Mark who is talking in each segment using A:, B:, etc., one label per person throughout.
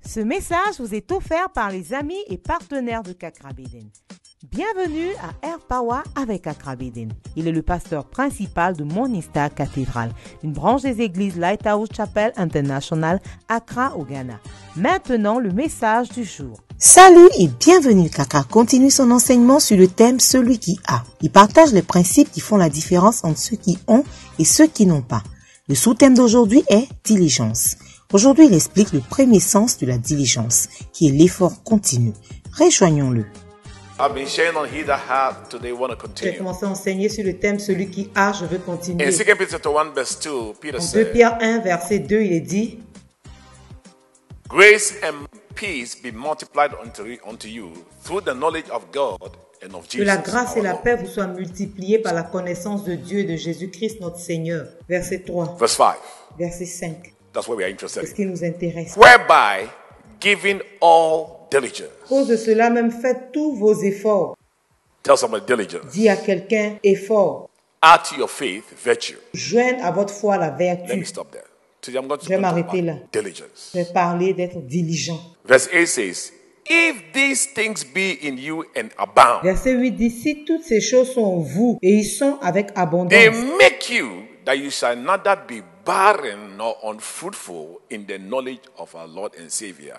A: Ce message vous est offert par les amis et partenaires de Kakrabeden. Bienvenue à Air Power avec Kakrabeden. Il est le pasteur principal de Morning Star Cathedral, une branche des églises Lighthouse Chapel International, Accra au Ghana. Maintenant, le message du jour.
B: Salut et bienvenue. Kaka continue son enseignement sur le thème « Celui qui a ». Il partage les principes qui font la différence entre ceux qui ont et ceux qui n'ont pas. Le sous-thème d'aujourd'hui est « Diligence ». Aujourd'hui, il explique le premier sens de la diligence, qui est l'effort continu. Rejoignons-le.
A: J'ai commencé à enseigner sur le thème « Celui qui a », je veux continuer.
C: In 2 Peter 1 verse 2, Peter
A: En 2
C: said,
A: Pierre 1, verset 2, il est dit «
C: Grace and peace be multiplied unto you through the knowledge of God and of
A: Que
C: Jesus
A: la grâce et
C: our
A: la
C: Lord.
A: paix vous soient multipliées par la connaissance de Dieu et de Jésus-Christ notre Seigneur. » Verset 3,
C: Verse 5.
A: verset 5.
C: That's what we are interested
A: C'est ce
C: in.
A: qui nous intéresse.
C: Whereby giving all diligence.
A: À cause de cela, même faites tous vos efforts.
C: Tell somebody diligence.
A: Dis à quelqu'un effort.
C: Add to your faith virtue.
A: Joigne à votre foi la
C: Let me
A: vertu.
C: stop there. Today I'm going to
A: Je vais
C: talk
A: m'arrêter
C: about
A: là.
C: diligence.
A: Je vais parler d'être diligent.
C: Verse 8 says, if these things be in you and abound,
A: Verset 8 dit, si toutes ces choses sont en vous et ils sont avec
C: they
A: abondance,
C: make you that you shall neither be barren nor unfruitful in the knowledge of our Lord and Savior,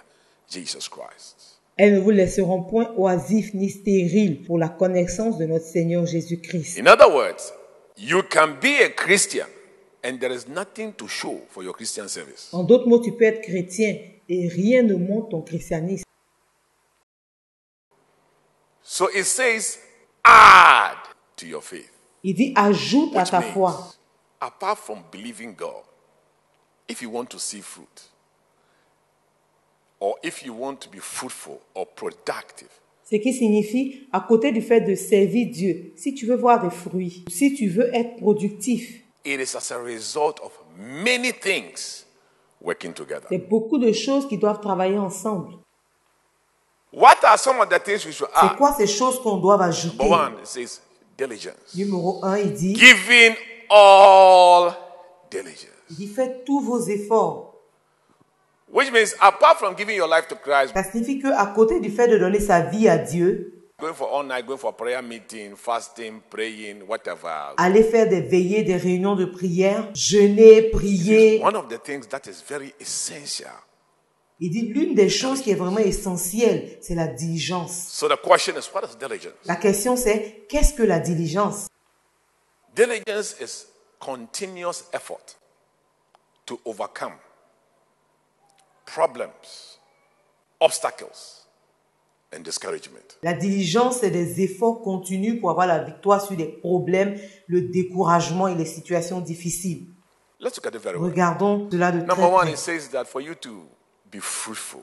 C: Jesus Christ.
A: elles ne vous laisseront point oisifs ni stériles pour la connaissance de notre Seigneur Jésus-Christ.
C: In other words, you can be a Christian and there is nothing to show for your Christian service.
A: En d'autres mots, tu peux être chrétien et rien ne montre ton christianisme.
C: So it says, add to your faith.
A: Il dit, ajoute à
C: Which
A: ta
C: means,
A: foi.
C: apart from believing God, if you want to see fruit, or if you want to be fruitful or productive,
A: Ce qui signifie, à côté du fait de servir Dieu, si tu veux voir des fruits, si tu veux être productif,
C: it is as a result of many things working together.
A: il y a beaucoup de choses qui doivent travailler ensemble.
C: What are some of the things we should
A: C'est
C: add?
A: quoi ces choses qu'on doit ajouter?
C: Number one, it says diligence.
A: Numéro 1, il dit,
C: Giving all diligence.
A: faites tous vos efforts.
C: Which means, apart from giving your life to Christ,
A: Ça signifie qu'à côté du fait de donner sa vie à Dieu,
C: going for all night, going for prayer meeting, fasting, praying, whatever,
A: aller faire des veillées, des réunions de prière, jeûner, prier,
C: one of the things that is very essential.
A: il dit l'une des choses qui est vraiment essentielle, c'est la diligence.
C: So the question is, what is diligence?
A: La question c'est, qu'est-ce que la diligence?
C: Diligence is continuous effort to overcome problems, obstacles, and discouragement.
A: La diligence, c'est des efforts continus pour avoir la victoire sur les problèmes, le découragement et les situations difficiles.
C: Let's look at it very well.
A: Regardons cela de très
C: Number one,
A: près.
C: it says that for you to be fruitful,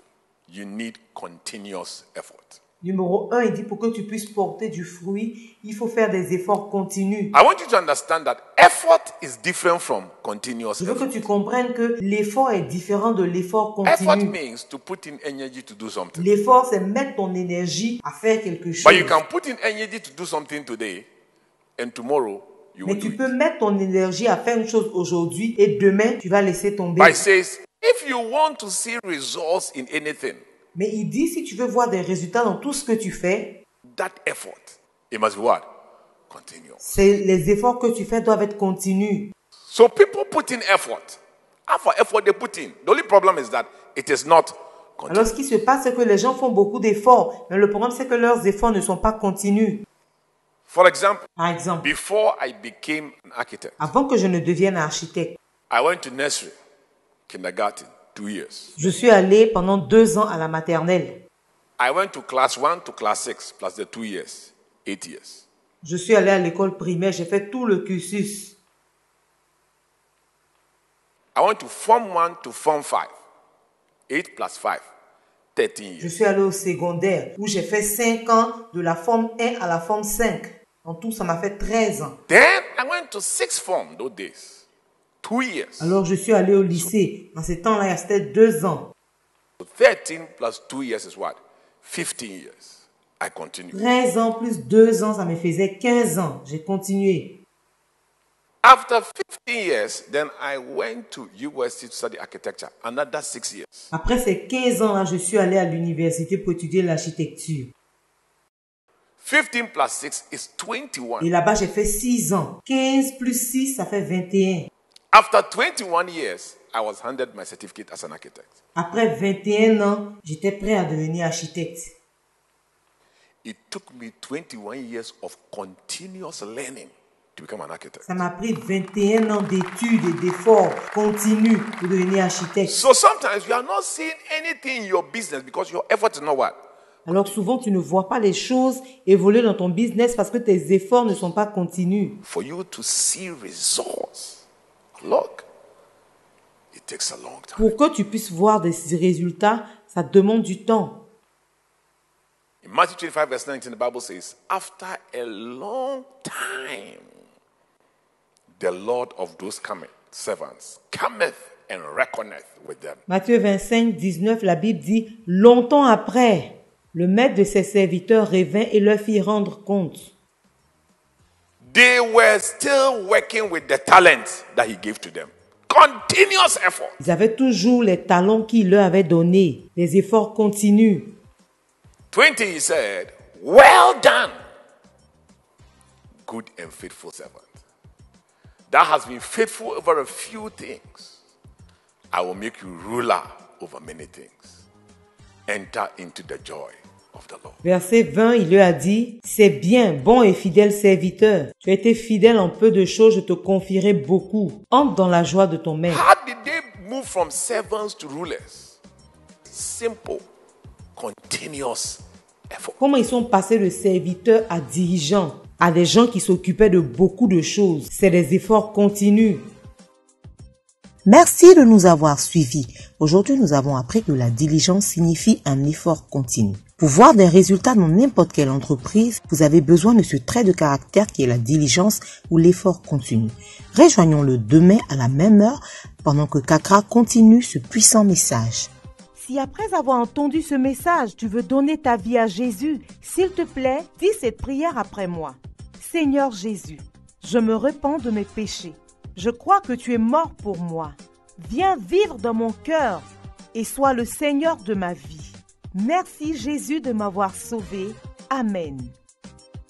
C: you need continuous effort.
A: Numéro 1, il dit pour que tu puisses porter du fruit, il faut faire des efforts continus.
C: I want you to understand that effort is different from continuous
A: Je veux que
C: effort.
A: tu comprennes que l'effort est différent de l'effort
C: Effort
A: continu.
C: means to put in energy to do something.
A: L'effort, c'est mettre ton énergie à faire quelque chose.
C: But you can put in energy to do something today, and tomorrow you will
A: Mais
C: do
A: tu
C: it.
A: peux mettre ton énergie à faire une chose aujourd'hui et demain, tu vas laisser tomber.
C: But it says, if you want to see results in anything,
A: Mais il dit, si tu veux voir des résultats dans tout ce que tu fais,
C: that effort, it must be what? Continuous.
A: c'est les efforts que tu fais doivent être continus.
C: So people put in effort. Half for effort they put in. The only problem is that it is not
A: Alors,
C: continuous.
A: ce qui se passe, c'est que les gens font beaucoup d'efforts, mais le problème, c'est que leurs efforts ne sont pas continus.
C: For example,
A: Par exemple,
C: before I became an architect,
A: avant que je ne devienne architecte,
C: I went to nursery, kindergarten, 2 years.
A: je suis allé pendant 2 ans à la maternelle.
C: I went to class 1 to class 6 plus the 2 years, 8 years.
A: Je suis allé à l'école primaire, j'ai fait tout le cursus.
C: I went to Form 1 to Form 5, 8 plus 5, 13
A: Je
C: years.
A: suis allé au secondaire, où j'ai fait 5 ans de la forme 1 à la forme 5. En tout, ça m'a fait 13 ans.
C: Then I went to sixth form those days, 2 years.
A: Alors, je suis allé au lycée. Dans ces temps-là, il restait 2 ans.
C: So 13 plus 2 years is what? 15 years. I continue.
A: 13 ans plus 2 ans, ça me faisait 15 ans. J'ai continué.
C: After 15 years, then I went to university to study architecture. Another 6 years.
A: Après ces 15 ans-là, je suis allé à l'université pour étudier l'architecture.
C: 15 plus 6 is 21.
A: Et là-bas, j'ai fait 6 ans. 15 plus 6, ça fait 21.
C: After 21 years, I was handed my certificate as an architect.
A: Après 21 ans, j'étais prêt à devenir architecte.
C: It took me 21 years of continuous learning to become an architect.
A: Ça m'a pris 21 ans d'études et d'efforts continus pour devenir architecte.
C: So sometimes you are not seeing anything in your business because your effort is not what?
A: Alors souvent, tu ne vois pas les choses évoluer dans ton business parce que tes efforts ne sont pas continus.
C: For you to see results, look, it takes a long time.
A: Pour que tu puisses voir des résultats, ça demande du temps.
C: In Matthew 25 verse 19, the Bible says, after a long time, the Lord of those servants cometh and reckoneth with them.
A: Matthieu 25, 19, la Bible dit, longtemps après, le maître de ses serviteurs revint et leur fit rendre compte.
C: They were still working with the talents that he gave to them. Continuous effort.
A: Ils avaient toujours les talents qu'il leur avait donnés, les efforts continus.
C: 20, he said, well done, good and faithful servant. That has been faithful over a few things. I will make you ruler over many things. Enter into the joy of the Lord.
A: Verset 20, il leur a dit, c'est bien, bon et fidèle serviteur. Tu as été fidèle en peu de choses, je te confierai beaucoup. Entre dans la joie de ton maître.
C: How did they move from servants to rulers? Simple, continuous effort.
A: Comment ils sont passés de serviteurs à dirigeants, à des gens qui s'occupaient de beaucoup de choses? C'est des efforts continus.
B: Merci de nous avoir suivis. Aujourd'hui, nous avons appris que la diligence signifie un effort continu. Pour voir des résultats dans n'importe quelle entreprise, vous avez besoin de ce trait de caractère qui est la diligence ou l'effort continu. Rejoignons-le demain à la même heure pendant que Kakra continue ce puissant message.
A: Si après avoir entendu ce message, tu veux donner ta vie à Jésus, s'il te plaît, dis cette prière après moi. Seigneur Jésus, je me repens de mes péchés. Je crois que tu es mort pour moi. Viens vivre dans mon cœur et sois le Seigneur de ma vie. Merci Jésus de m'avoir sauvé. Amen.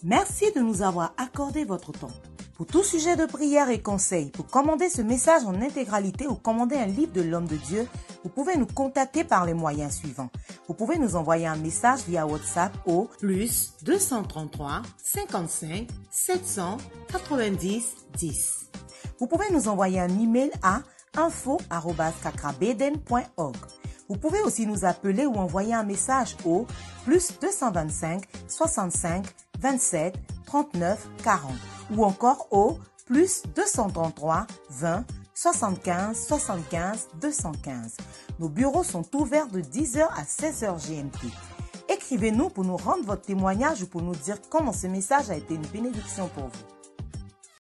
B: Merci de nous avoir accordé votre temps. Pour tout sujet de prière et conseils, pour commander ce message en intégralité ou commander un livre de l'homme de Dieu, vous pouvez nous contacter par les moyens suivants. Vous pouvez nous envoyer un message via WhatsApp au +233 55 790 10. Vous pouvez nous envoyer un email à info@kakrabeden.org. Vous pouvez aussi nous appeler ou envoyer un message au +225 65 27 39 40 ou encore au +233 20 75 75 215. Nos bureaux sont ouverts de 10h à 16h GMT. Écrivez-nous pour nous rendre votre témoignage ou pour nous dire comment ce message a été une bénédiction pour vous.